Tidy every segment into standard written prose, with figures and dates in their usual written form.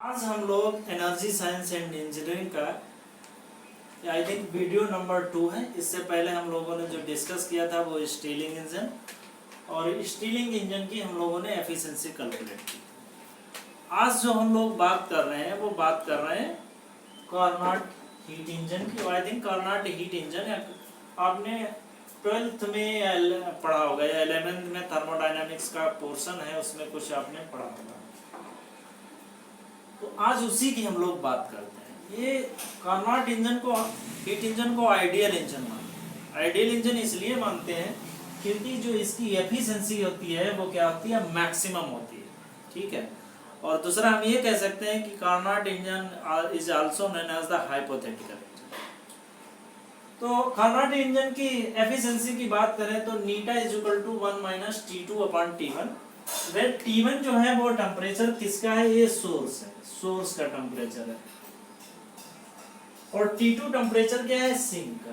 आज हम लोग एनर्जी साइंस एंड इंजीनियरिंग का आई थिंक वीडियो नंबर 2 है। इससे पहले हम लोगों ने जो डिस्कस किया था वो स्टीलिंग इंजन, और स्टीलिंग इंजन की हम लोगों ने एफिशिएंसी कैलकुलेट की। आज जो हम लोग बात कर रहे हैं वो बात कर रहे हैं कार्नोट हीट इंजन की। I think Carnot heat engine आपने 12th में पढ़ा होगा या 11th में थर्मोडायनामिक्स का पोर्शन है, उसमें कुछ आपने पढ़ा होगा। तो आज उसी की हम लोग बात करते हैं। ये कार्नोट इंजन को, हीट इंजन को आइडियल इंजन मानते हैं। आइडियल इंजन इसलिए मानते हैं क्योंकि जो इसकी एफिशिएंसी होती है वो क्या होती है, मैक्सिमम होती है। ठीक है। और दूसरा हम ये कह सकते हैं कि Carnot engine is also known as the hypothetical. तो कार्नोट इंजन की एफिशिएंसी की बात करें तो eta is equal to 1 - T2 upon T1। Well T1 जो है वो टेम्परेचर किसका है, ये सोर्स है, सोर्स का टेम्परेचर है। और T2 टेम्परेचर क्या है, सिंक का।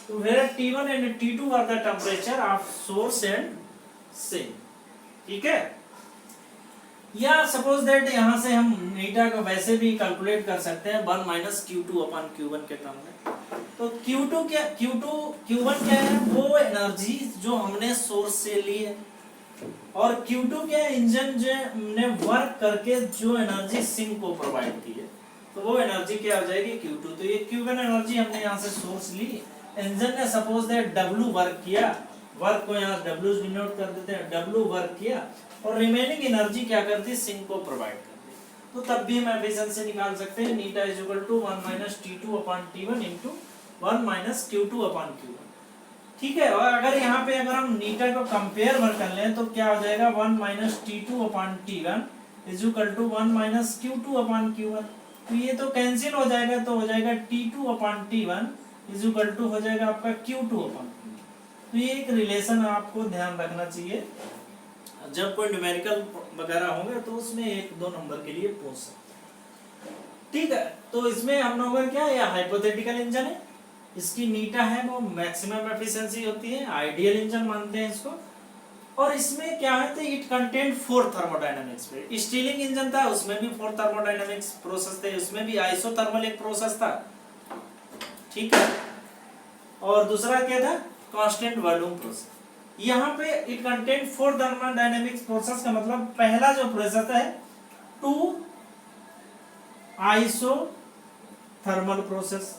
तो where T1 and T2 are the temperature of source and sink. ठीक है। या सपोज दैट यहां से हम नीटा को वैसे भी कैलकुलेट कर सकते हैं 1 - Q2 अपॉन Q1 के टर्म में। तो Q1 क्या है, वो एनर्जी जो हमने सोर्स से ली है, और Q2 क्या है, इंजन जो ने वर्क करके जो एनर्जी सिंक को प्रोवाइड की है, तो वो एनर्जी क्या हो जाएगी, Q2। तो ये Q1 एनर्जी हमने यहाँ से सोर्स ली, इंजन ने सपोज दैट W वर्क किया, वर्क को यहाँ W डिनोट कर देते हैं, W वर्क किया, और रिमेनिंग एनर्जी क्या करती है, सिंक को प्रोवाइड करती है। तो तब भी हम एफिशिएंसी निकाल सकते हैं, eta is equal to 1 - T2 upon T1 into 1 - Q2 upon Q1। ठीक है। और अगर यहाँ पे अगर हम नीटा को कंपेयर कर लें तो क्या हो जाएगा, 1 - T2 upon T1 is equal to 1 - Q2 upon Q1। तो ये तो कैंसिल हो जाएगा, तो हो जाएगा T2 upon T1 is equal to हो जाएगा आपका Q2 अपॉन Q1। तो ये एक रिलेशन आपको ध्यान रखना चाहिए, जब कोई न्यूमेरिकल वगैरह होंगे तो उसमें 1-2 नंबर के लिए पूछ सकते। ठीक है। तो इसमें हम लोगों का क्या है, हाइपोथेटिकल इंजन है, इसकी नीटा है वो मैक्सिमम एफिशिएंसी होती है, आइडियल इंजन मानते हैं इसको। और इसमें क्या है, तो इट कंटेंट 4 थर्मोडायनामिक्स पे। स्टीलिंग इंजन था, उसमें भी 4 थर्मोडायनामिक्स प्रोसेस थे, उसमें भी आइसोथर्मल एक प्रोसेस था। ठीक है। और दूसरा क्या था, कांस्टेंट वॉल्यूम प्रोसेस। यहाँ पे इट कंटेंट 4 थर्मोडायनामिक्स प्रोसेस का मतलब पहला जो प्रोसेस है 2 आइसोथर्मल प्रोसेस।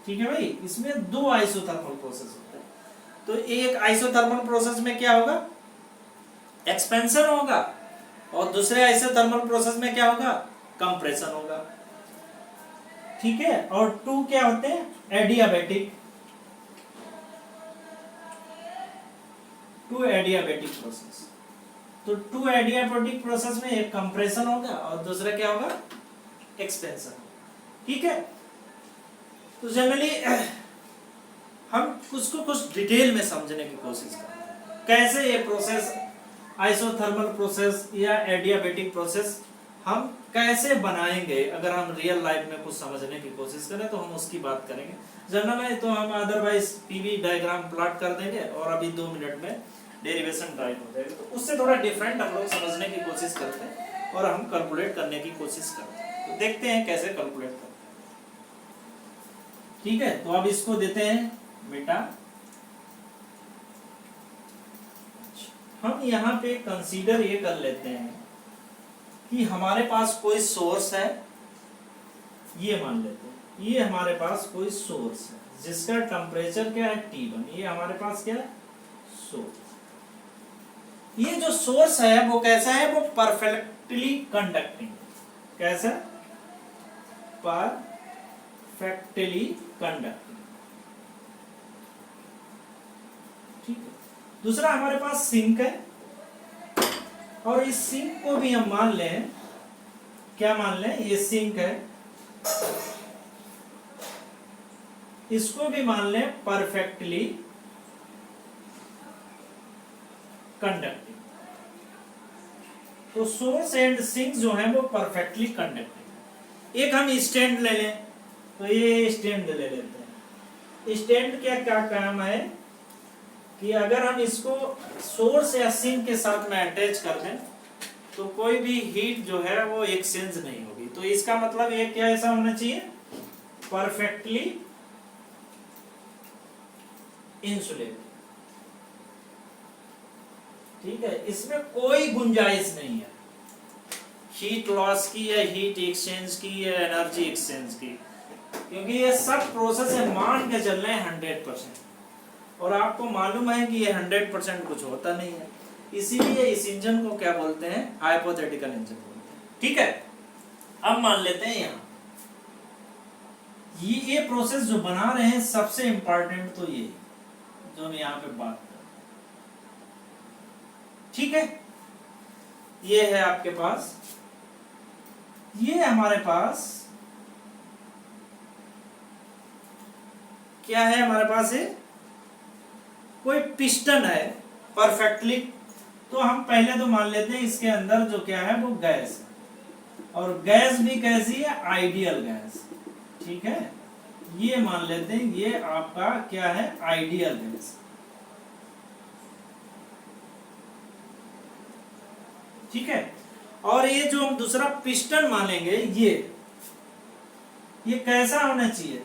ठीक है भाई, इसमें 2 आइसोथर्मल प्रोसेस होते हैं। तो एक आइसोथर्मल प्रोसेस में क्या होगा, एक्सपेंशन होगा, और दूसरे आइसोथर्मल प्रोसेस में क्या होगा, कंप्रेशन होगा। ठीक है। और 2 क्या होते हैं, एडियाबैटिक, 2 एडियाबैटिक प्रोसेस। तो 2 एडियाबैटिक प्रोसेस में एक कंप्रेशन होगा और दूसरा क्या होगा, एक्सपेंशन। ठीक है। तो जनरली हम उसको कुछ डिटेल में समझने की कोशिश करते हैं, कैसे ये प्रोसेस, आइसोथर्मल प्रोसेस या एडियाबैटिक प्रोसेस हम कैसे बनाएंगे। अगर हम रियल लाइफ में कुछ समझने की कोशिश करें तो हम उसकी बात करेंगे। जनरल में तो हम अदरवाइज पीवी डायग्राम प्लॉट कर देंगे और अभी 2 मिनट में डेरिवेशन टाइप हो जाएगा। तो उससे थोड़ा डिफरेंट हम लोग समझने की कोशिश करते हैं और हम कैलकुलेट करने की कोशिश करते हैं। तो देखते हैं कैसे कैलकुलेट करते हैं। ठीक है। तो अब इसको देते हैं बेटा, हम यहाँ पे कंसीडर ये कर लेते हैं कि हमारे पास कोई सोर्स है, ये मान लेते हैं ये हमारे पास कोई सोर्स है जिसका टेम्परेचर क्या है, T1। ये हमारे पास क्या है, सोर्स। ये जो सोर्स है वो कैसा है, वो परफेक्टली कंडक्टिंग। कैसा, परफेक्टली कंडक्टिंग। ठीक है। दूसरा हमारे पास सिंक है, और इस सिंक को भी हम मान लें, क्या मान लें, ये सिंक है, इसको भी मान लें परफेक्टली कंडक्टिंग। तो सोर्स एंड सिंक जो है वो परफेक्टली कंडक्टिंग। एक हम स्टैंड ले लें, तो ये स्टैंड ले लेते हैं। स्टैंड क्या क्या काम है, कि अगर हम इसको सोर्स या सिंक के साथ में अटैच कर दें तो कोई भी हीट जो है वो एक्सचेंज नहीं होगी। तो इसका मतलब ये क्या ऐसा होना चाहिए, परफेक्टली इंसुलेट। ठीक है, इसमें कोई गुंजाइश नहीं है हीट लॉस की या हीट एक्सचेंज की या एनर्जी एक्सचेंज की, क्योंकि ये सब प्रोसेस है मान के चल रहे हैं 100%, और आपको मालूम है कि ये 100% कुछ होता नहीं है। इसीलिए इस इंजन को क्या बोलते हैं, हाइपोथेटिकल इंजन बोलते हैं। ठीक है, अब मान लेते हैं यहाँ ये प्रोसेस जो बना रहे हैं सबसे इंपॉर्टेंट तो ये जो हम यहाँ पे बात कर रहे हैं। ठीक है, ये है आपके पास, ये हमारे पास क्या है, हमारे पास है कोई पिस्टन है परफेक्टली। तो हम पहले तो मान लेते हैं इसके अंदर जो क्या है वो गैस है, और गैस भी कैसी है, आइडियल गैस। ठीक है, ये मान लेते हैं ये आपका क्या है, आइडियल गैस। ठीक है, और ये जो हम दूसरा पिस्टन मानेंगे ये कैसा होना चाहिए,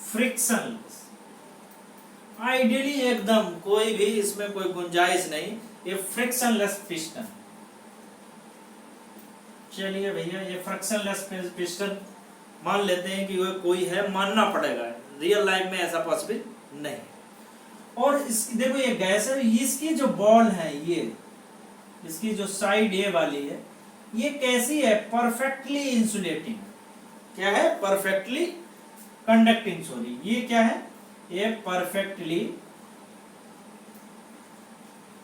फ्रिक्शनलेस, आइडियली एकदम कोई भी इसमें कोई गुंजाइश नहीं, ये फ्रिक्शनलेस पिस्टन। चलिए भैया ये फ्रिक्शनलेस पिस्टन मान लेते हैं कि वो कोई है, मानना पड़ेगा, रियल लाइफ में ऐसा पॉसिबल नहीं। और इसकी देखो ये गैस है, इसकी जो बॉल है, ये इसकी जो साइड ये वाली है, ये कैसी है, परफेक्टली इंसुलेटिंग। क्या है, परफेक्टली कंडक्टिंग, सॉरी ये क्या है, ये परफेक्टली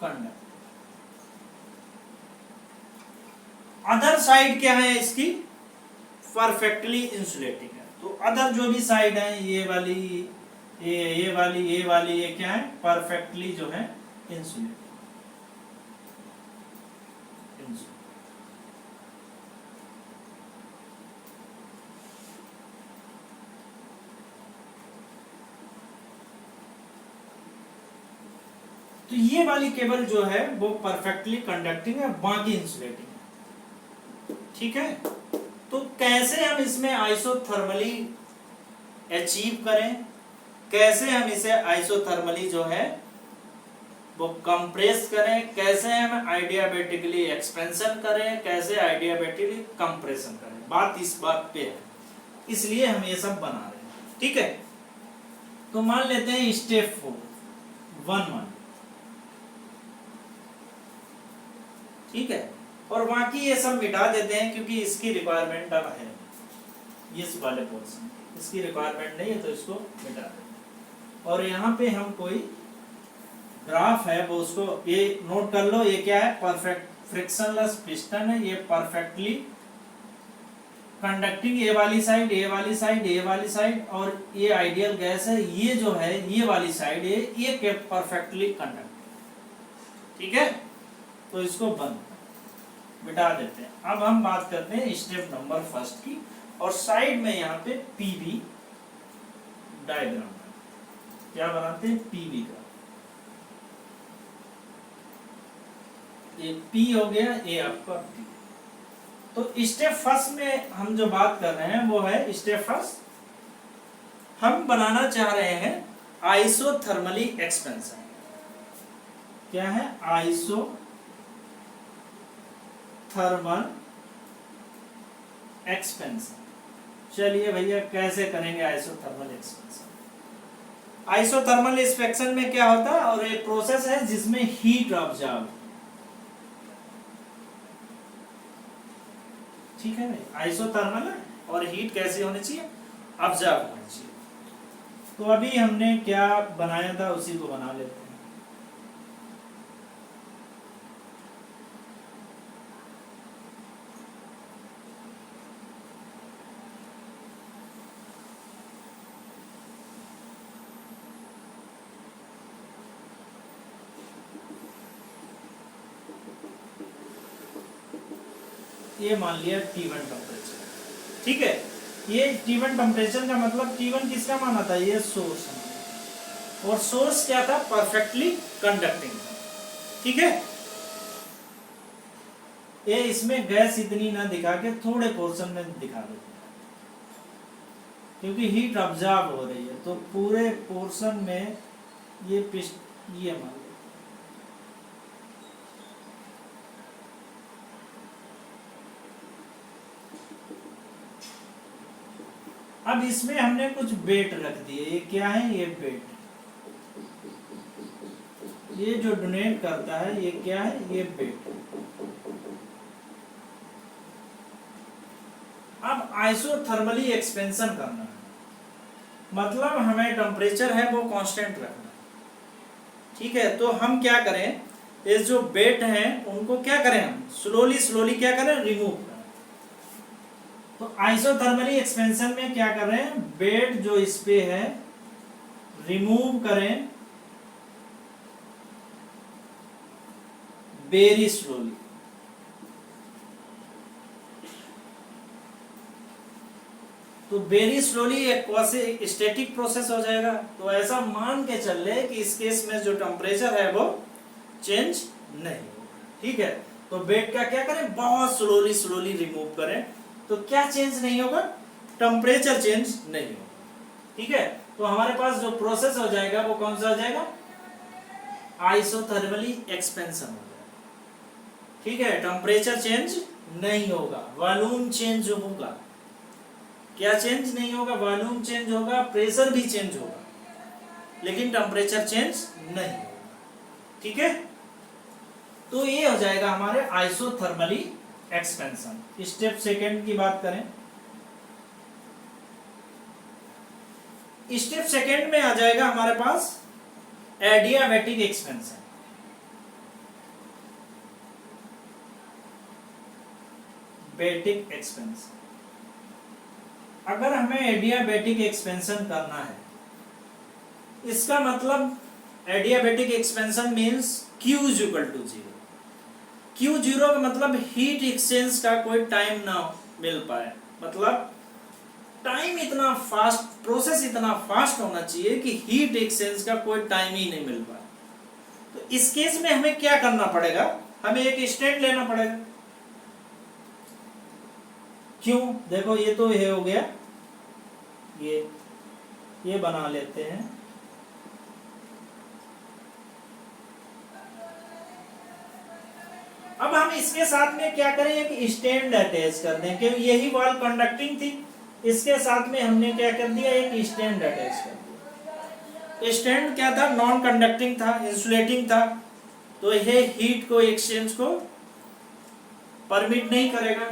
कंडक्ट। अदर साइड क्या है इसकी, परफेक्टली इंसुलेटिंग है। तो अदर जो भी साइड है, ये वाली, ये वाली, ये वाली, ये क्या है, परफेक्टली जो है इंसुलेटिंग। तो ये वाली केबल जो है वो परफेक्टली कंडक्टिंग है, बाकी इंसुलेटिंग है। ठीक है, तो कैसे हम इसमें आइसोथर्मली अचीव करें, कैसे हम इसे आइसोथर्मली जो है वो कंप्रेस करें, कैसे हम आइडियाबैटिकली एक्सपेंशन करें, कैसे आइडियाबैटिकली कंप्रेशन करें, बात इस बात पे है, इसलिए हम ये सब बना रहे हैं। ठीक है, तो मान लेते हैं स्टेप 4 ठीक है, और बाकी ये सब मिटा देते हैं क्योंकि इसकी रिक्वायरमेंट अब है, इस वाले पोर्शन इसकी रिक्वायरमेंट नहीं है, तो इसको मिटा देते हैं। और यहाँ पे हम कोई ग्राफ है वो उसको ये नोट कर लो, ये क्या है, परफेक्ट फ्रिक्शनलेस पिस्टन है, ये परफेक्टली कंडक्टिंग, ये वाली साइड, ये वाली साइड, ये वाली साइड, और ये आइडियल गैस है, ये जो है ये वाली साइड, ये परफेक्टली कंडक्टिंग। ठीक है, तो इसको बंद मिटा देते हैं। अब हम बात करते हैं स्टेप नंबर 1 की, और साइड में यहाँ पे पीवी डायग्राम क्या बनाते हैं, पीवी का, ये पी हो गया, ये आपका पी। तो स्टेप 1 में हम जो बात कर रहे हैं वो है स्टेप 1, हम बनाना चाह रहे हैं आइसोथर्मली एक्सपेंशन। क्या है, आइसोथर्मल एक्सपेंशन। चलिए भैया कैसे करेंगे आइसोथर्मल एक्सपेंशन। आइसोथर्मल एक्सपेंशन में क्या होता है, और एक प्रोसेस है जिसमें हीट ऑब्जर्व। ठीक है भाई, आइसोथर्मल है और हीट कैसी होनी चाहिए, ऑब्जर्व होनी चाहिए। तो अभी हमने क्या बनाया था उसी को बना लेते हैं। ये मान लिया T1 टेम्परेचर। ठीक है, ये T1 टेम्परेचर का मतलब T1 किसका माना था, ये सोर्स, और सोर्स क्या था, परफेक्टली कंडक्टिंग। ठीक है, ये इसमें गैस इतनी ना दिखा के थोड़े पोर्शन में दिखा देते हैं, क्योंकि हीट ऑब्जॉर्ब हो रही है, तो पूरे पोर्शन में ये मान लो। अब इसमें हमने कुछ बेट रख दिए, ये क्या है, ये बेट, ये जो डोनेट करता है ये क्या है, ये बेट। अब आइसोथर्मली एक्सपेंशन करना है, मतलब हमें टेम्परेचर है वो कांस्टेंट रखना है। ठीक है, तो हम क्या करें, ये जो बेट हैं उनको क्या करें, हम स्लोली स्लोली क्या करें, रिमूव करें। तो आइसोथर्मली एक्सपेंशन में क्या कर रहे हैं, बेट जो इस पे है रिमूव करें वेरी स्लोली। तो वेरी स्लोली एक स्टैटिक प्रोसेस हो जाएगा। तो ऐसा मान के चल रहे कि इस केस में जो टेम्परेचर है वो चेंज नहीं होगा। ठीक है, तो बेड का क्या करें, बहुत स्लोली स्लोली रिमूव करें, तो क्या चेंज नहीं होगा, टेम्परेचर चेंज नहीं होगा। ठीक है, तो हमारे पास जो प्रोसेस हो जाएगा वो कौन सा हो जाएगा, आइसोथर्मली एक्सपेंशन हो जाएगा। ठीक है, टेम्परेचर चेंज नहीं होगा, वॉल्यूम चेंज होगा। क्या चेंज नहीं होगा, वॉल्यूम चेंज होगा, प्रेशर भी चेंज होगा, लेकिन टेम्परेचर चेंज नहीं होगा। ठीक है, तो ये हो जाएगा हमारे आइसोथर्मली एक्सपेंशन। स्टेप सेकंड की बात करें, स्टेप सेकंड में आ जाएगा हमारे पास एडियाबैटिक एक्सपेंशन। बेटिक एक्सपेंशन, अगर हमें एडियाबैटिक एक्सपेंशन करना है, इसका मतलब adiabatic expansion means Q is equal to 0। Q 0 का मतलब हीट एक्सचेंज का कोई टाइम ना मिल पाए, मतलब टाइम इतना फास्ट, प्रोसेस इतना फास्ट होना चाहिए कि हीट एक्सचेंज का कोई टाइम ही नहीं मिल पाए। तो इस केस में हमें क्या करना पड़ेगा, हमें एक स्टैंड लेना पड़ेगा। क्यों, देखो ये तो ये हो गया, ये बना लेते हैं। अब हम इसके साथ में क्या करें, एक स्टैंड अटैच कर दें, क्योंकि यही वॉल कंडक्टिंग थी, इसके साथ में हमने क्या कर दिया, एक स्टैंड अटैच कर दिया। स्टैंड क्या था, नॉन कंडक्टिंग था, इंसुलेटिंग था, तो ये हीट को एक्सचेंज को परमिट नहीं करेगा।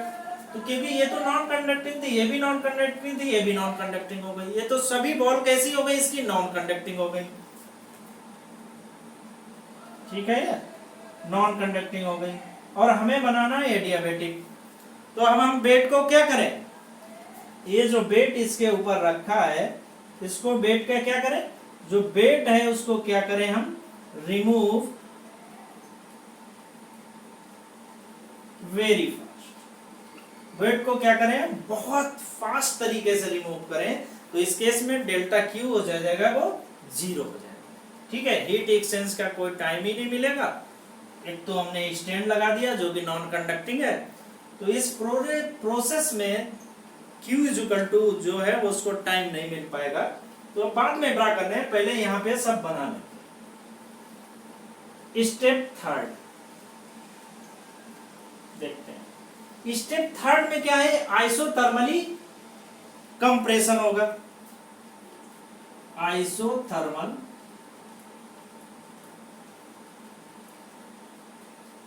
तो क्योंकि ये तो नॉन कंडक्टिंग थी, ये भी नॉन कंडक्टिंग थी, ये भी नॉन कंडक्टिंग हो गई, ये तो सभी बॉल कैसी हो गई, इसकी नॉन कंडक्टिंग हो गई। ठीक है, ये नॉन कंडक्टिंग हो गई, और हमें बनाना है एडियाबैटिक। तो हम बेड को क्या करें, ये जो बेड इसके ऊपर रखा है, इसको बेड का क्या करें, जो बेड है उसको क्या करें, हम रिमूव वेरी फास्ट। बेड को क्या करें, बहुत फास्ट तरीके से रिमूव करें, तो इस केस में डेल्टा Q हो जाएगा वो 0 हो जाएगा। ठीक है, हीट एक्सचेंज का कोई टाइम ही नहीं मिलेगा। एक तो हमने स्टैंड लगा दिया जो कि नॉन कंडक्टिंग है, तो इस प्रोसेस में Q इज इक्वल टू जो है वो उसको टाइम नहीं मिल पाएगा। तो बाद में ड्रा करने हैं, पहले यहां पे सब बना लेते। स्टेप थर्ड देखते हैं। स्टेप थर्ड में क्या है, आइसोथर्मली कंप्रेशन होगा। आइसोथर्मल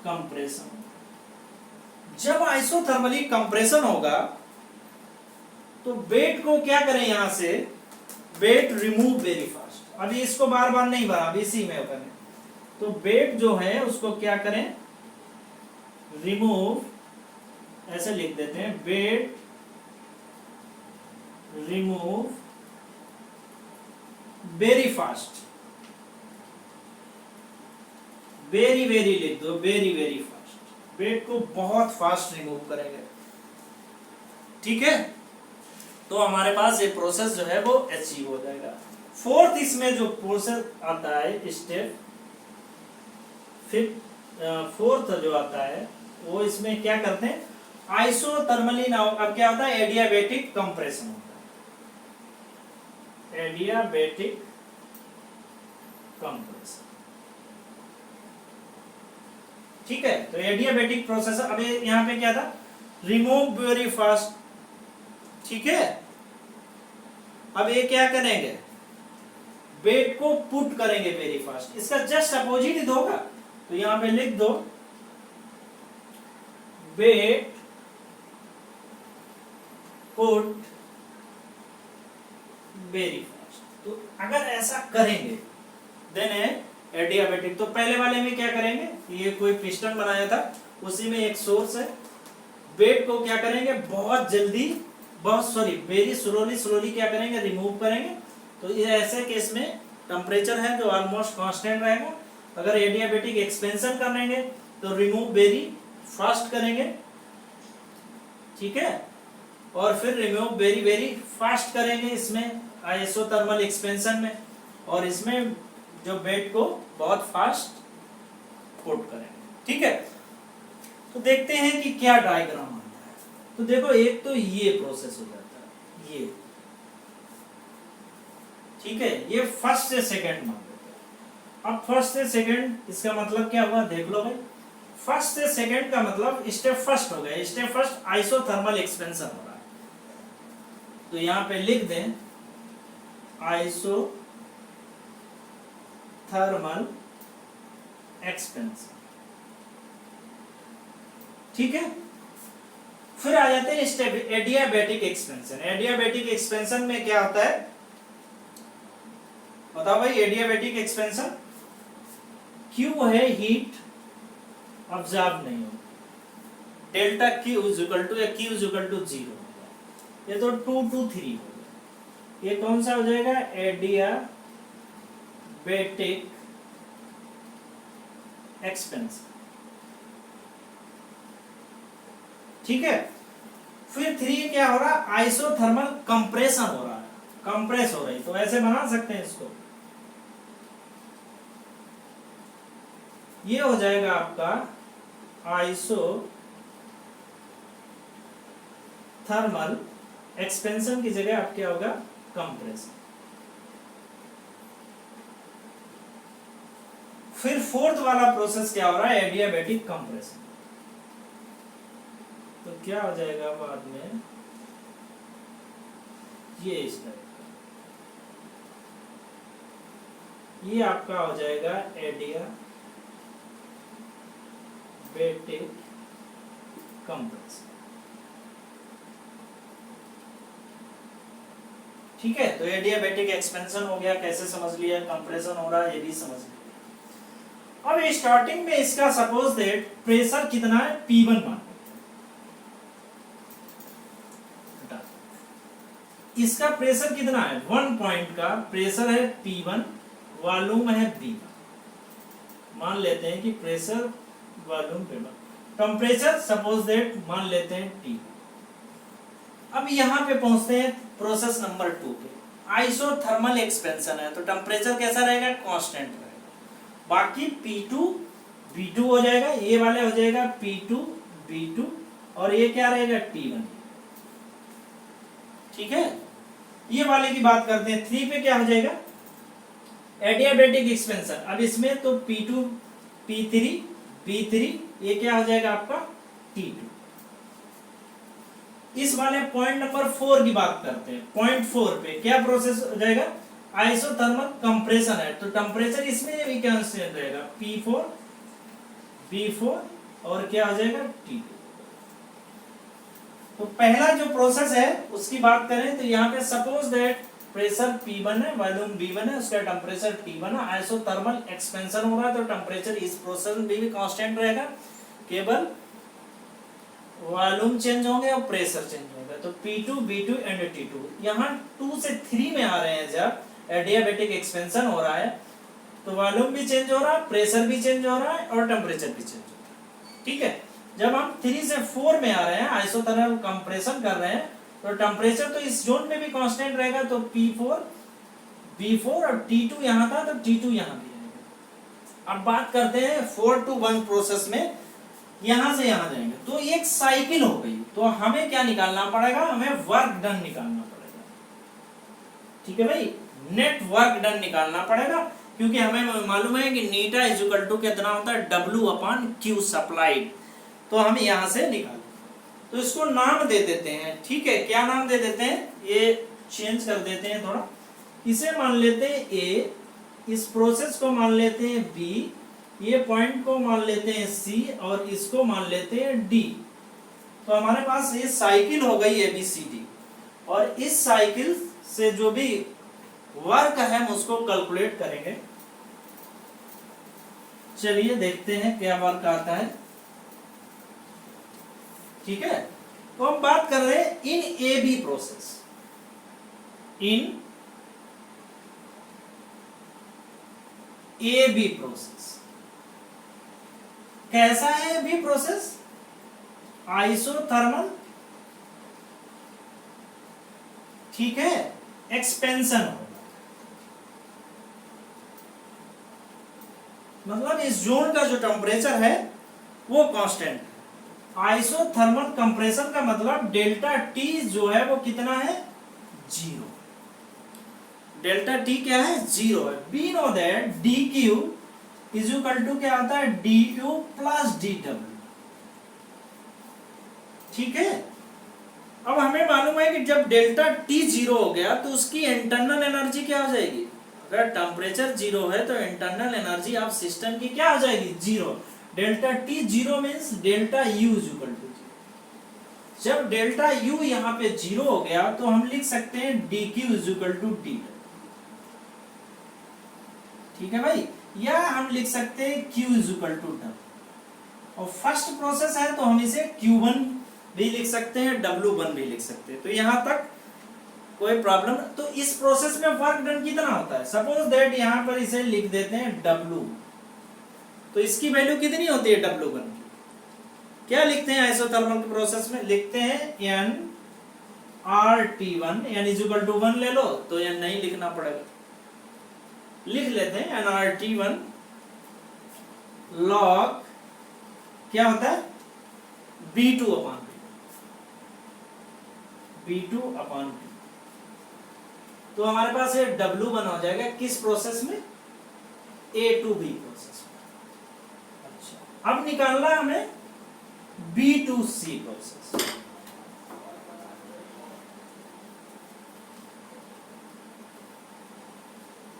कंप्रेशन, जब आइसोथर्मली कंप्रेशन होगा तो बेड को क्या करें, यहां से बेड रिमूव वेरी फास्ट। अभी इसको बार बार नहीं भरा, अभी इसी में करें। तो बेड जो है उसको क्या करें, रिमूव, ऐसे लिख देते हैं, bed remove very fast, very very लिख दो, वेरी वेरी फास्ट, बेड को बहुत फास्ट रिमूव करेंगे। ठीक है, तो हमारे पास ये प्रोसेस जो है वो अचीव हो जाएगा। फोर्थ इसमें जो प्रोसेस आता है स्टेप, फिर फोर्थ जो आता है वो इसमें क्या करते हैं, आइसोथर्मली नाउ, अब क्या होता है, एडियाबेटिक कंप्रेशन होता है, एडियाबेटिक कंप्रेशन। ठीक है, तो एडियाबेटिक प्रोसेस, अब यहाँ पे क्या था, रिमूव वेरी फास्ट। ठीक है, अब ये क्या करेंगे, बेड को पुट करेंगे वेरी फास्ट, इसका जस्ट अपोजिट होगा, तो यहां पे लिख दो बेड पुट वेरी फास्ट। तो अगर ऐसा करेंगे देन एडियाबेटिक, तो पहले वाले में क्या करेंगे, ये कोई पिस्टन बनाया था, उसी में एक सोर्स है, बेड को क्या करेंगे, बहुत जल्दी, वेरी स्लोली क्या करेंगे, रिमूव करेंगे। तो ये ऐसे केस में टेम्परेचर है जो ऑलमोस्ट कांस्टेंट रहेगा। अगर एडियाबेटिक एक्सपेंशन करेंगे तो रिमूव वेरी फास्ट करेंगे। ठीक है, और फिर रिमूव वेरी वेरी फास्ट करेंगे इसमें आइसोथर्मल एक्सपेंशन में, और इसमें जो बेड को बहुत फास्ट पुट करेंगे। ठीक है, तो देखते हैं कि क्या डायग्राम आता है। तो देखो, एक तो ये प्रोसेस हो जाता है, ये ठीक है, ये फर्स्ट से सेकंड मान लेते हैं। अब फर्स्ट से सेकंड इसका मतलब क्या हुआ, देख लो भाई, फर्स्ट से सेकंड का मतलब स्टेप फर्स्ट हो गया, स्टेप फर्स्ट आइसोथर्मल एक्सपेंशन हो रहा है, तो यहां पे लिख दें आइसोथर्मल एक्सपेंशन। ठीक है, फिर आ जाते हैं step adiabatic expansion. Adiabatic expansion में क्या होता है, बताओ भाई, एडियाबेटिक एक्सपेंशन, क्यू है हीट ऑब्जर्व नहीं हो, delta Q is equal to या क्यू इज इक्वल टू 0, ये तो 2 to 3 हो गया। ये कौन सा हो जाएगा, एडियाबेटिक एक्सपेंशन। ठीक है, फिर 3 क्या हो रहा, आइसोथर्मल कंप्रेशन हो रहा है, कंप्रेस हो रही, तो ऐसे बना सकते हैं इसको, ये हो जाएगा आपका आइसोथर्मल एक्सपेंशन की जगह आप क्या होगा, कंप्रेशन। फिर फोर्थ वाला प्रोसेस क्या हो रहा है, एडियाबेटिक कंप्रेशन। तो क्या हो जाएगा बाद में, ये इस टाइप, ये आपका हो जाएगा एडियाबेटिक कंप्रेशन। ठीक है, तो एडियाबेटिक एक्सपेंशन हो गया, कैसे समझ लिया, कंप्रेशन हो रहा है, ये भी समझ लिया। अब स्टार्टिंग में इसका सपोज दैट प्रेशर कितना है, P1 मान, इसका प्रेशर कितना है, 1 पॉइंट का प्रेशर है P1, वॉल्यूम है V1, मान लेते हैं कि pressure volume P1, temperature suppose that मान लेते हैं T। अब यहां पे पहुंचते हैं प्रोसेस नंबर 2 पे, आइसोथर्मल एक्सपेंशन है, तो टेम्परेचर कैसा रहेगा, कांस्टेंट रहेगा, बाकी P2 V2 हो जाएगा, ये वाले हो जाएगा P2 V2, और ये क्या रहेगा, T1। ठीक है, ये वाले की बात करते हैं। 3 पे क्या हो जाएगा, एडियाबेटिक एक्सपेंशन, अब इसमें तो P2 P3 B3, ये क्या हो जाएगा आपका T2। इस वाले पॉइंट नंबर 4 की बात करते हैं, पॉइंट 4 पे क्या प्रोसेस हो जाएगा, आइसोथर्मल कंप्रेशन है, तो टेम्परेचर इसमें भी कांस्टेंट रहेगा, P4 B4, और क्या हो जाएगा T2। तो पहला जो प्रोसेस है उसकी बात करें तो यहाँ पे सपोज दैट प्रेशर P1 है, वॉल्यूम V1 है, उसका टेम्परेचर T1 है, आइसोथर्मल एक्सपेंशन हो रहा है, तो टेम्परेचर इस प्रोसेस में भी कांस्टेंट रहेगा, केवल वॉल्यूम चेंज होंगे और प्रेशर चेंज होगा। तो P2 B2 एंड T2, यहाँ 2 से 3 में आ रहे हैं, जब एडियाबेटिक एक्सपेंशन हो रहा है तो वॉल्यूम भी चेंज हो रहा है, प्रेशर भी चेंज हो रहा है, और टेम्परेचर भी चेंज हो रहा है। ठीक है, जब हम 3 से 4 में आ रहे हैं, आइसोथर्मल कंप्रेशन कर रहे हैं, तो टेम्परेचर तो इस जोन में भी कांस्टेंट रहेगा, तो P4 B4 और T2 यहाँ था तो T2 यहाँ भी आएगा। अब बात करते हैं 4 to 1 प्रोसेस में, यहां से यहां जाएंगे तो एक साइकिल हो गई, तो हमें क्या निकालना पड़ेगा, हमें वर्क डन निकालना पड़ेगा। ठीक है भाई, नेट वर्क डन निकालना पड़ेगा, क्योंकि हमें मालूम है कि नीटा इज इक्वल टू कितना होता है, W/Q सप्लाइड। तो हम यहां से निकाल, तो इसको नाम दे देते हैं। ठीक है, क्या नाम दे देते हैं, ये चेंज कर देते हैं थोड़ा, इसे मान लेते हैं A, इस प्रोसेस को मान लेते हैं B, ये पॉइंट को मान लेते हैं C और इसको मान लेते हैं D। तो हमारे पास ये साइकिल हो गई ABCD, और इस साइकिल से जो भी वर्क है हम उसको कैलकुलेट करेंगे। चलिए देखते हैं क्या वर्क आता है। ठीक है, तो हम बात कर रहे हैं इन AB प्रोसेस, इन AB प्रोसेस। कैसा है AB प्रोसेस, आइसोथर्मल, ठीक है, एक्सपेंशन होगा, मतलब इस जोन का जो टेम्परेचर है वो कांस्टेंट है। आइसोथर्मल कंप्रेशन का मतलब डेल्टा टी जो है वो कितना है, 0। डेल्टा टी क्या है, 0 है। We know that D Q is equal to क्या आता है, D U plus D W. ठीक है, अब हमें मालूम है कि जब डेल्टा टी 0 हो गया तो उसकी इंटरनल एनर्जी क्या हो जाएगी, अगर टेम्परेचर 0 है तो इंटरनल एनर्जी ऑफ सिस्टम की क्या हो जाएगी, 0। Delta T 0 means delta U is equal to 0। जब डेल्टा यू यहाँ पे 0 हो गया तो हम लिख सकते हैं D Q is equal to D. ठीक है भाई, या हम लिख सकते हैं Q is equal to W। और फर्स्ट प्रोसेस है तो हम इसे Q1 भी लिख सकते हैं, W1 भी लिख सकते हैं। तो यहां तक कोई प्रॉब्लम। तो इस प्रोसेस में वर्क डन कितना होता है, सपोज दैट यहां पर इसे लिख देते हैं W, तो इसकी वैल्यू कितनी होती है W1 की, क्या लिखते हैं आइसोथर्मल के प्रोसेस में, लिखते हैं nRT1, n is equal to 1 ले लो तो n नहीं लिखना पड़ेगा, लिख लेते हैं nRT1 log क्या होता है, B2/P। तो हमारे पास ये W1 हो जाएगा किस प्रोसेस में, A2B प्रोसेस में। अच्छा, अब निकालना हमें B2C प्रोसेस।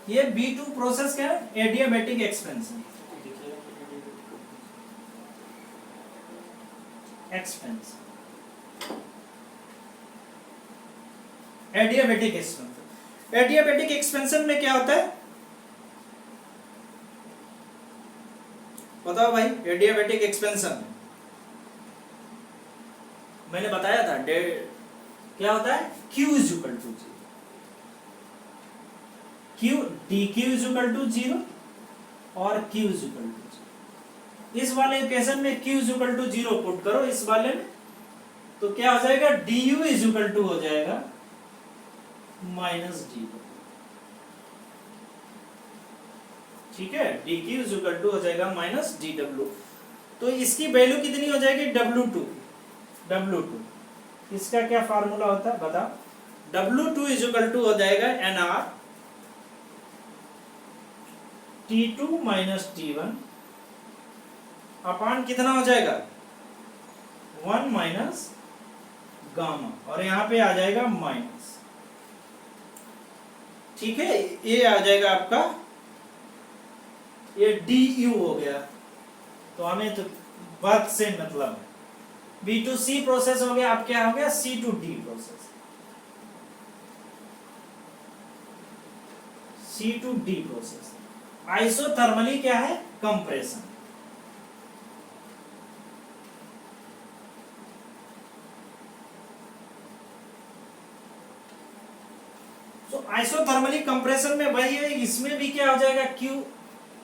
ये B2 प्रोसेस क्या है, adiabatic expansion. Adiabatic expansion, adiabatic expansion में क्या होता है, बताओ भाई। एडियाबैटिक एक्सपेंशन मैंने बताया था, क्या होता है, Q is equal to 0, Q dQ is equal to 0 और Q इज इक्वल टू 0। इस वाले इक्वेशन में Q is equal to 0 put करो इस वाले में, तो क्या हो जाएगा, du इज इक्वल टू हो जाएगा माइनस डी। ठीक है, dq इज इक्वल टू हो जाएगा माइनस dw। तो इसकी वैल्यू कितनी हो जाएगी, W2। इसका क्या फार्मूला होता है बता, W2 इज इक्वल टू हो जाएगा nr T2 माइनस T1 अपान कितना हो जाएगा, 1 माइनस गामा, और यहां पे आ जाएगा माइनस। ठीक है, ये आ जाएगा आपका, ये du हो गया, तो हमें तो वर्क से मतलब है। B2C प्रोसेस हो गया, अब क्या हो गया, C2D process. C2D process isothermally क्या है, कंप्रेशन। तो आइसोथर्मली कंप्रेशन में वही है, इसमें भी क्या हो जाएगा, Q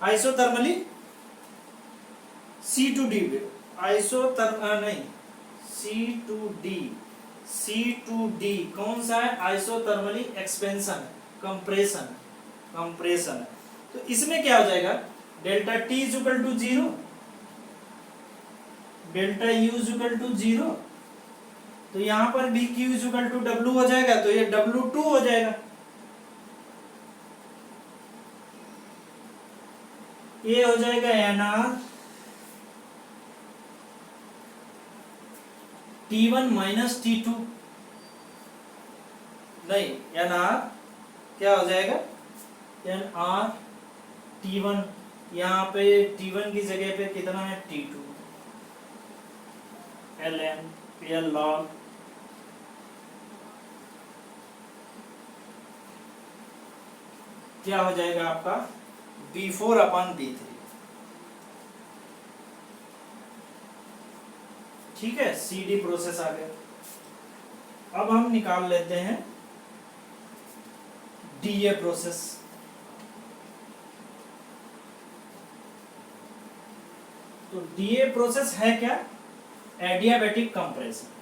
आइसोथर्मली C2D नहीं C2D कौन सा है, आइसोथर्मली एक्सपेंशन, कंप्रेशन। कंप्रेशन है। तो इसमें क्या हो जाएगा, delta T is equal to 0, delta U is equal to 0, तो यहां पर भी Q is equal to W हो जाएगा, तो ये W2 हो जाएगा। ये हो जाएगा NR T1 माइनस T2, नहीं NR क्या हो जाएगा, NR T1, यहाँ पे T1 की जगह पे कितना है T2, ln PL log क्या हो जाएगा आपका B4 अपन B3। ठीक है, CD प्रोसेस आ गया। अब हम निकाल लेते हैं DA प्रोसेस। तो DA प्रोसेस है क्या, एडियाबैटिक कंप्रेशन।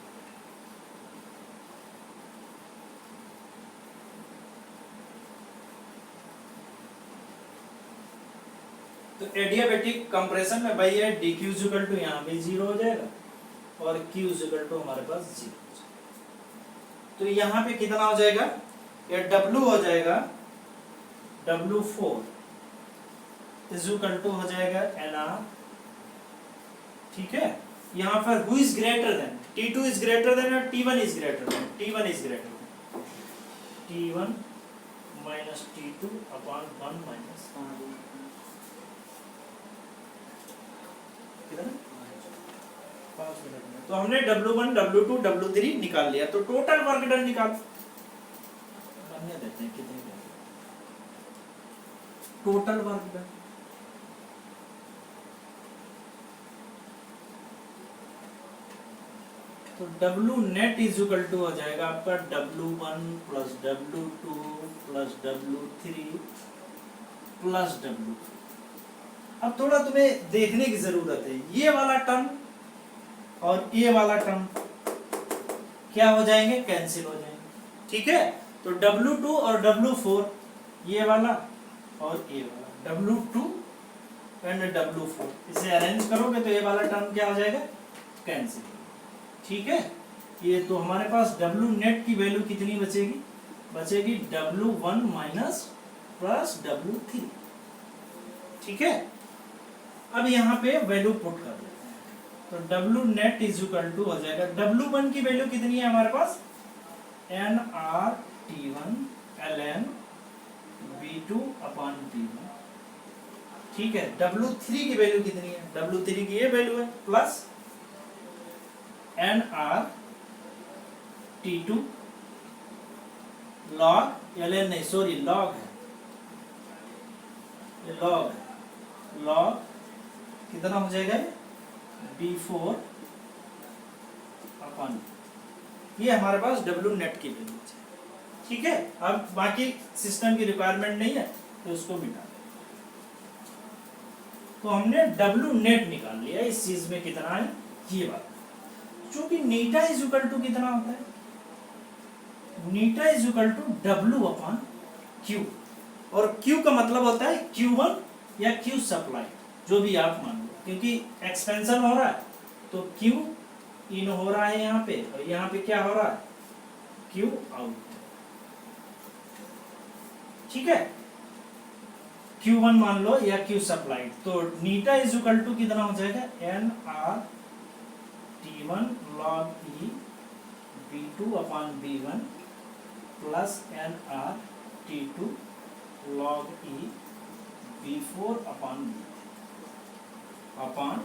तो एडियाबैटिक कंप्रेशन में भाई है डी क्यू इक्वल टू यहाँ पे 0 हो जाएगा और क्यू इक्वल टू हमारे पास 0 हो जाएगा। तो यहाँ पे कितना हो जाएगा, ये W हो जाएगा W4 इक्वल टू हो जाएगा NR। ठीक है, यहाँ पर who is greater than, T2 is greater than और T1 is greater than, T1 is greater than, T1 minus T2 upon 1 minus कितना 5 मिनट में। तो हमने W1 W2 W3 निकाल लिया। तो टोटल वर्क डन निकाल देते हैं कितने टोटल वर्क डन। तो W net is equal to हो जाएगा आपका W1 plus W2 plus W3 plus W। अब थोड़ा तुम्हें देखने की जरूरत है, ये वाला टर्म और ये वाला टर्म क्या हो जाएंगे, कैंसिल हो जाएंगे। ठीक है, तो W2 और W4 ये वाला और ये वाला W2 एंड W4 इसे अरेंज करोगे तो ये वाला टर्म क्या हो जाएगा, कैंसिल। ठीक है, ये तो हमारे पास W नेट की वैल्यू कितनी बचेगी, बचेगी W1 माइनस प्लस W3। ठीक है, अब यहाँ पे वैल्यू पुट कर देते हैं। तो W net is equal to हो जाएगा, W1 की वैल्यू कितनी है हमारे पास, NR T1 ln B2 upon B1। ठीक है, W3 की वैल्यू कितनी है, W3 की ये वैल्यू है plus NR T2 log ln नहीं सॉरी log है, ये log है, log कितना हो जाएगा B4 अपन, ये हमारे पास W नेट की वैल्यू है। ठीक है, अब बाकी सिस्टम की रिक्वायरमेंट नहीं है तो उसको मिटा दें। तो हमने W नेट निकाल लिया, इस चीज में कितना है ये बात, चूंकि नीटा इज इक्वल टू कितना होता है, eta is equal to W upon Q, और Q का मतलब होता है Q1 या Q सप्लाई, जो भी आप मान लो, क्योंकि एक्सपेंशन हो रहा है तो Q इन हो रहा है यहाँ पे, और यहाँ पे क्या हो रहा है, Q आउट। ठीक है, Q1 मान लो या Q सप्लाई, तो नीटा इज इक्वल टू कितना हो जाएगा, NR T1 log E B2 upon B1 plus NR T2 log E B4 upon B upon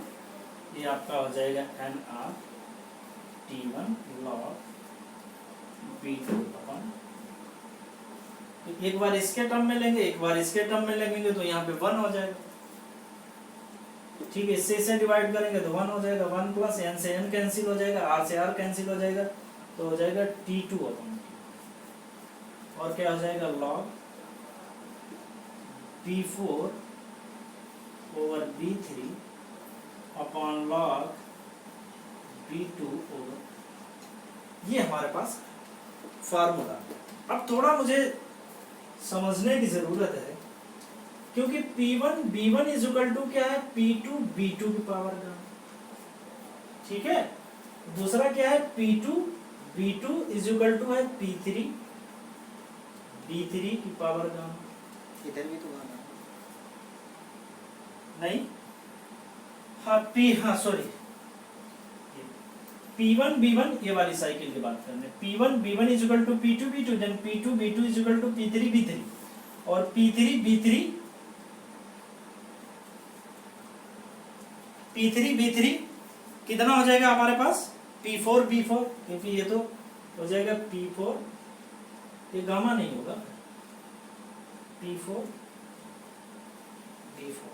ये आपका हो जाएगा NR T1 log B2 upon, तो एक बार इसके टर्म में लेंगे एक बार इसके टर्म में लेंगे तो यहाँ पे 1 हो जाएगा। ठीक है, इससे इसे डिवाइड करेंगे तो 1 हो जाएगा, 1 प्लस n से n कैंसिल हो जाएगा, r से r कैंसिल हो जाएगा, तो हो जाएगा T2 अपॉन, और क्या हो जाएगा log B4 over B3 upon log B2 over, ये हमारे पास फार्मूला। अब थोड़ा मुझे समझने की जरूरत है क्योंकि P1 B1 is equal to क्या है, P2 B2 की पावर गामा। ठीक है, दूसरा क्या है, P2 B2 is equal to है P3 B3 की पावर गामा। इधर भी तो गामा नहीं, हाँ सॉरी, P1 B1 ये वाली साइकिल की बात कर रहे हैं। P1 B1 is equal to P2 B2, then P2 B2 is equal to P3 B3, और P3 B3 कितना हो जाएगा हमारे पास, P4 B4, क्योंकि ये तो हो जाएगा P4, ये गामा नहीं होगा, P4 B4।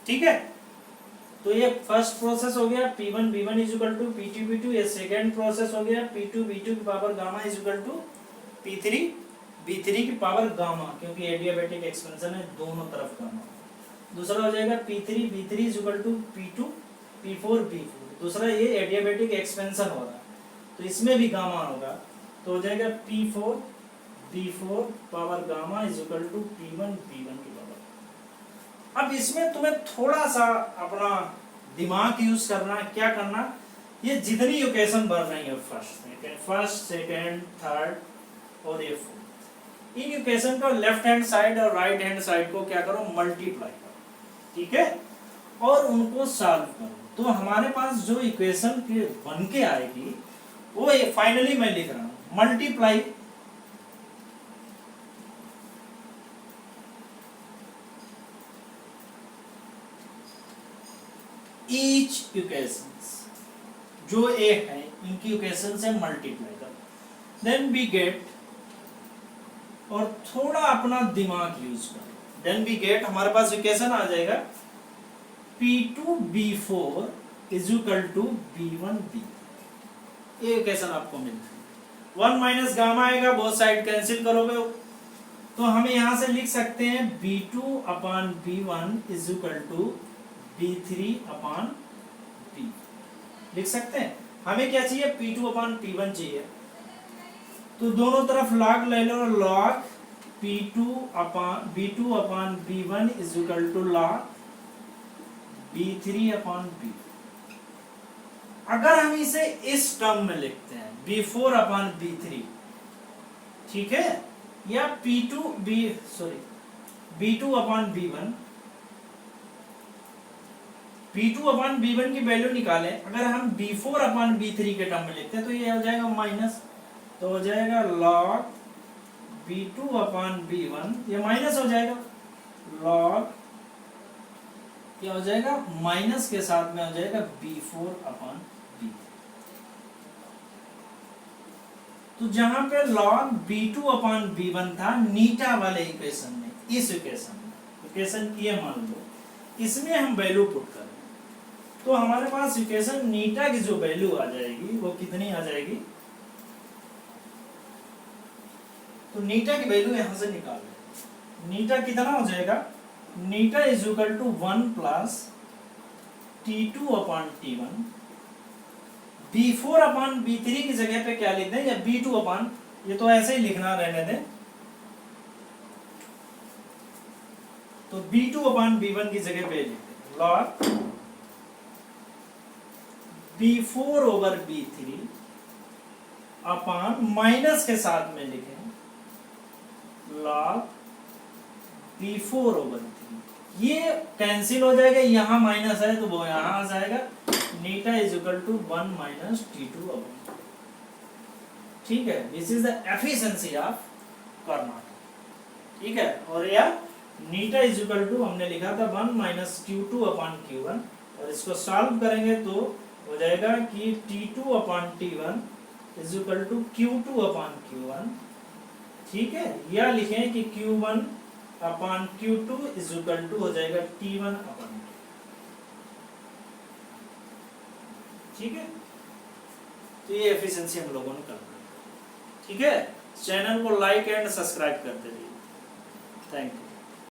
ठीक है, तो ये फर्स्ट प्रोसेस हो गया P1 B1 is equal to P2 B2। ये सेकेंड प्रोसेस हो गया P2 B2 की power gamma is equal to P3 B3 की पावर गामा, क्योंकि एडियाबैटिक एक्सपेंशन है, दोनों तरफ गामा। दूसरा हो जाएगा P3 B3 is equal to P2 P4 B4। दूसरा ये एडियाबैटिक एक्सपेंशन हो रहा है, तो इसमें भी गामा होगा, तो हो जाएगा P4 B4 power gamma is equal to P1 B1 की पावर। अब इसमें तुम्हें थोड़ा सा अपना दिमाग यूज करना, क्या करना, ये जितनी इक्वेशन बढ़ रही है फर्स्ट सेकेंड थर्ड और ये फोर्थ, इन इक्वेशन को लेफ्ट हैंड साइड और राइट हैंड साइड को क्या करो, मल्टीप्लाई करो। ठीक है, और उनको सॉल्व करो, तो हमारे पास जो इक्वेशन बन के आएगी वो फाइनली मैं लिख रहा हूं, मल्टीप्लाई each equations, जो ए है इनकी इक्वेशन से मल्टीप्लाई करो, देन वी गेट, और थोड़ा अपना दिमाग यूज करो, देन वी गेट, हमारे पास इक्वेशन आ जाएगा P2 B4 is equal to B1 B। ये इक्वेशन आपको मिलती है, 1 माइनस गामा आएगा, बोथ साइड कैंसिल करोगे, तो हमें यहां से लिख सकते हैं B2 upon B1 is equal to B3 upon B। लिख सकते हैं, हमें क्या चाहिए, P2 अपॉन P1 चाहिए, तो दोनों तरफ लॉग ले लो, log B2 upon B1 is equal to log B3 upon B। अगर हम इसे इस टर्म में लिखते हैं B4 अपॉन B3, ठीक है, या B2 upon B1, B2 upon B1 की वैल्यू निकालें, अगर हम B4 अपॉन B3 के टर्म में लिखते हैं तो ये हो जाएगा माइनस, तो हो जाएगा log B2 अपॉन B1, ये माइनस हो जाएगा, log क्या हो जाएगा, माइनस के साथ में हो जाएगा B4 अपॉन B। तो जहां पे log B2 अपॉन B1 था नीटा वाले इक्वेशन में, इस इक्वेशन ये मान लो, इसमें हम वैल्यू पुट करें, तो हमारे पास इक्वेशन नीटा की जो वैल्यू आ जाएगी वो कितनी आ जाएगी, तो नीटा की वैल्यू यहां से निकाल लें, नीटा कितना हो जाएगा, eta is equal to 1 plus T2 upon T1, B4 upon B3 की जगह पे क्या लिख दें, या B2 अपॉन, ये तो ऐसे ही लिखना रहने दें, तो B2 अपॉन B1 की जगह पे लिख दें log B4 over B3 upon, minus के साथ में लिखें log B4 ओवर 3, ये कैंसिल हो जाएगा, यहां माइनस है तो वो यहां आ जाएगा, eta is equal to 1 minus T2 over. ठीक है, this is the efficiency of Carnot. ठीक है, और या नीटा इज इक्वल टू हमने लिखा था 1 माइनस Q2 अपॉन Q1, और इसको सॉल्व करेंगे तो हो जाएगा कि T2 upon T1 is equal to Q2 upon Q1। ठीक है, या लिखें कि Q1 upon Q2 is equal to हो जाएगा T1 अपॉन Q। ठीक है, तो ये एफिशिएंसी हम लोगों ने कर दी। ठीक है, चैनल को लाइक एंड सब्सक्राइब करते रहिए। Thank you.